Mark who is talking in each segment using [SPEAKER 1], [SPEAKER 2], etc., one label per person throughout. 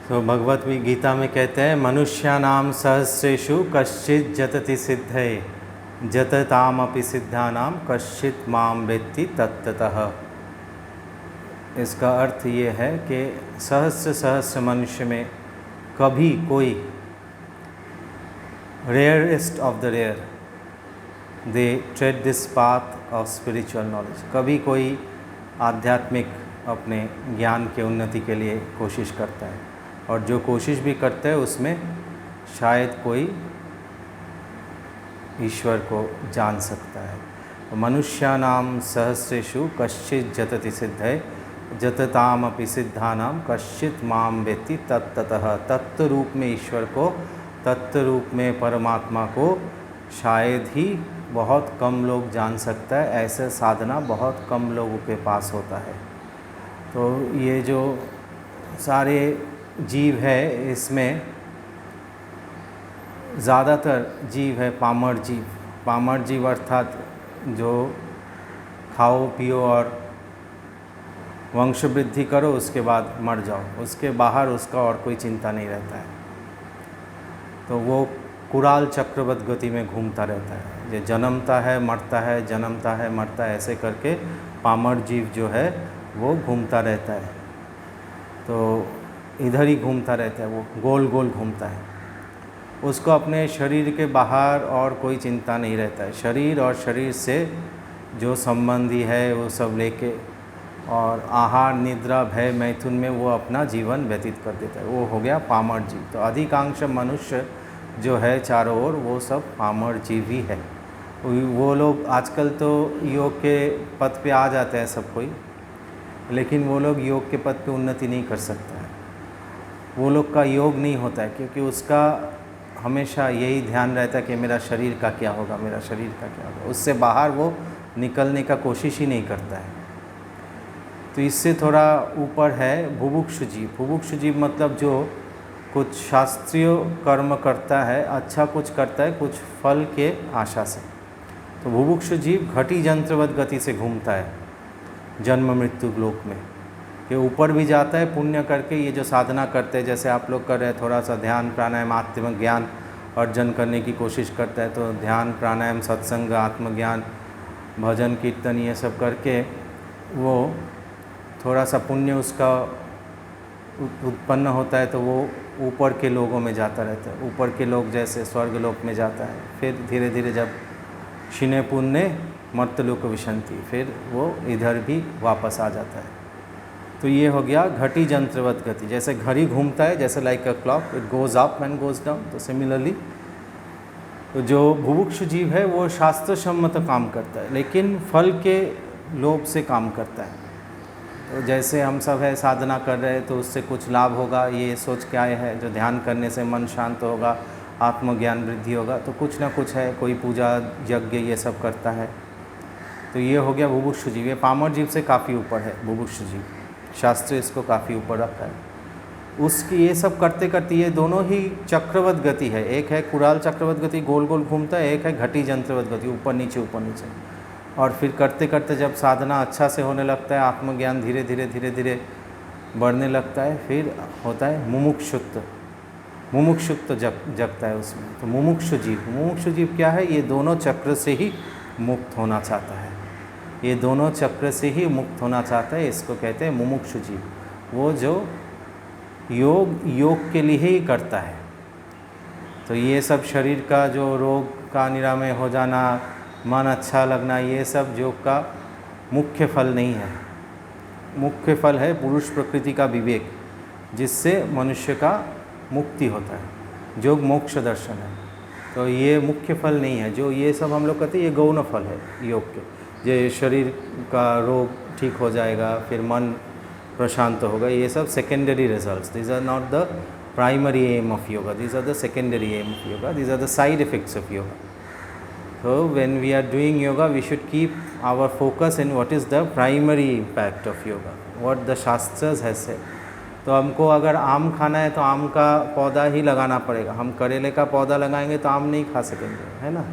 [SPEAKER 1] तो भगवत गीता में कहते हैं मनुष्यानाम सहस्रेषु कश्चित् जतति सिद्धये जततामपि सिद्धानाम कश्चित् माम वेत्ति तत्ततः। इसका अर्थ ये है कि सहस्र सहस्र मनुष्य में कभी कोई rarest of the rare they tread this path of spiritual knowledge, कभी कोई आध्यात्मिक अपने ज्ञान के उन्नति के लिए कोशिश करता है, और जो कोशिश भी करता है उसमें शायद कोई ईश्वर को जान सकता है। तो मनुष्यानाम सहस्रेषु कश्चित् जतति सिद्धये जततामपि सिद्धानाम कश्चित् माम वेत्ति तत्ततः। तत्व रूप में ईश्वर को, तत्व रूप में परमात्मा को शायद ही बहुत कम लोग जान सकता है। ऐसे साधना बहुत कम लोगों के पास होता है। तो ये जो सारे जीव है, इसमें ज़्यादातर जीव है पामर जीव। पामर जीव अर्थात जो खाओ पियो और वंश वृद्धि करो, उसके बाद मर जाओ, उसके बाहर उसका और कोई चिंता नहीं रहता है। तो वो कुराल चक्रवत गति में घूमता रहता है, ये जन्मता है मरता है, जन्मता है मरता है, ऐसे करके पामर जीव जो है वो घूमता रहता है। तो इधर ही घूमता रहता है, वो गोल गोल घूमता है। उसको अपने शरीर के बाहर और कोई चिंता नहीं रहता है। शरीर और शरीर से जो संबंधी है वो सब लेके, और आहार निद्रा भय मैथुन में वो अपना जीवन व्यतीत कर देता है। वो हो गया पामर जीव। तो अधिकांश मनुष्य जो है चारों ओर, वो सब पामर जीव ही है। वो लोग आजकल तो योग के पद पे आ जाते हैं सब कोई, लेकिन वो लोग योग के पद पे उन्नति नहीं कर सकता है। वो लोग का योग नहीं होता है, क्योंकि उसका हमेशा यही ध्यान रहता है कि मेरा शरीर का क्या होगा, मेरा शरीर का क्या होगा। उससे बाहर वो निकलने का कोशिश ही नहीं करता है। तो इससे थोड़ा ऊपर है बुभुक्षु जीव। बुभुक्षु जीव मतलब जो कुछ शास्त्रीय कर्म करता है, अच्छा कुछ करता है कुछ फल के आशा से। तो बुभुक्षु जीव घटी यंत्रवत गति से घूमता है जन्म मृत्यु लोक में, कि ऊपर भी जाता है पुण्य करके। ये जो साधना करते हैं, जैसे आप लोग कर रहे हैं, थोड़ा सा ध्यान प्राणायाम आत्म ज्ञान अर्जन करने की कोशिश करता है, तो ध्यान प्राणायाम सत्संग आत्मज्ञान भजन कीर्तन ये सब करके वो थोड़ा सा पुण्य उसका उत्पन्न होता है, तो वो ऊपर के लोगों में जाता रहता है। ऊपर के लोग जैसे स्वर्ग लोक में जाता है, फिर धीरे धीरे जब क्षीणे पुण्य मर्त्यलोक विशंति, फिर वो इधर भी वापस आ जाता है। तो ये हो गया घटी यंत्रवत गति। जैसे घड़ी घूमता है, जैसे like a clock, it goes up and goes down. तो सिमिलरली तो जो बुभुक्षु जीव है वो शास्त्र सम्मत काम करता है, लेकिन फल के लोभ से काम करता है। तो जैसे हम सब है साधना कर रहे हैं, तो उससे कुछ लाभ होगा ये सोच के आए हैं, जो ध्यान करने से मन शांत होगा, आत्मज्ञान वृद्धि होगा, तो कुछ ना कुछ है, कोई पूजा यज्ञ ये सब करता है। तो ये हो गया बुभुक्षु जीव। ये पामर जीव से काफ़ी ऊपर है बुभुक्षु जीव, शास्त्र इसको काफ़ी ऊपर रखा है। उसकी ये सब करते करते ये दोनों ही चक्रवत गति है। एक है कुराल चक्रवत गति, गोल गोल घूमता है, एक है घटी यंत्रवत गति, ऊपर नीचे। और फिर करते करते जब साधना अच्छा से होने लगता है, आत्मज्ञान धीरे धीरे बढ़ने लगता है, फिर होता है मुमुक्षुत्व जगता है उसमें। तो मुमुक्षु जीव क्या है? ये दोनों चक्र से ही मुक्त होना चाहता है, ये दोनों चक्र से ही मुक्त होना चाहता है। इसको कहते हैं मुमुक्षु जीव। वो जो योग के लिए ही करता है। तो ये सब शरीर का जो रोग का निरामय हो जाना, मन अच्छा लगना, ये सब योग का मुख्य फल नहीं है। मुख्य फल है पुरुष प्रकृति का विवेक, जिससे मनुष्य का मुक्ति होता है। योग मोक्ष दर्शन है। तो ये मुख्य फल नहीं है। जो ये सब हम लोग कहते हैं, ये गौण फल है योग के। ये शरीर का रोग ठीक हो जाएगा, फिर मन प्रशांत होगा, ये सब secondary results. These are not the primary aim of yoga, these are the secondary aim of yoga, these are the side effects of yoga. So when we are doing yoga, we should keep our focus in what is the primary impact of yoga, what the shastras has said. तो हमको अगर आम खाना है तो आम का पौधा ही लगाना पड़ेगा। हम करेले का पौधा लगाएंगे तो आम नहीं खा सकेंगे, है ना।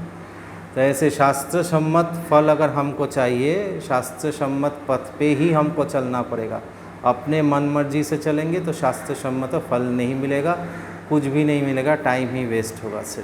[SPEAKER 1] तो ऐसे शास्त्र सम्मत फल अगर हमको चाहिए, शास्त्र सम्मत पथ पे ही हमको चलना पड़ेगा। अपने मन मर्जी से चलेंगे तो शास्त्र सम्मत फल नहीं मिलेगा, कुछ भी नहीं मिलेगा, टाइम ही वेस्ट होगा सिर्फ।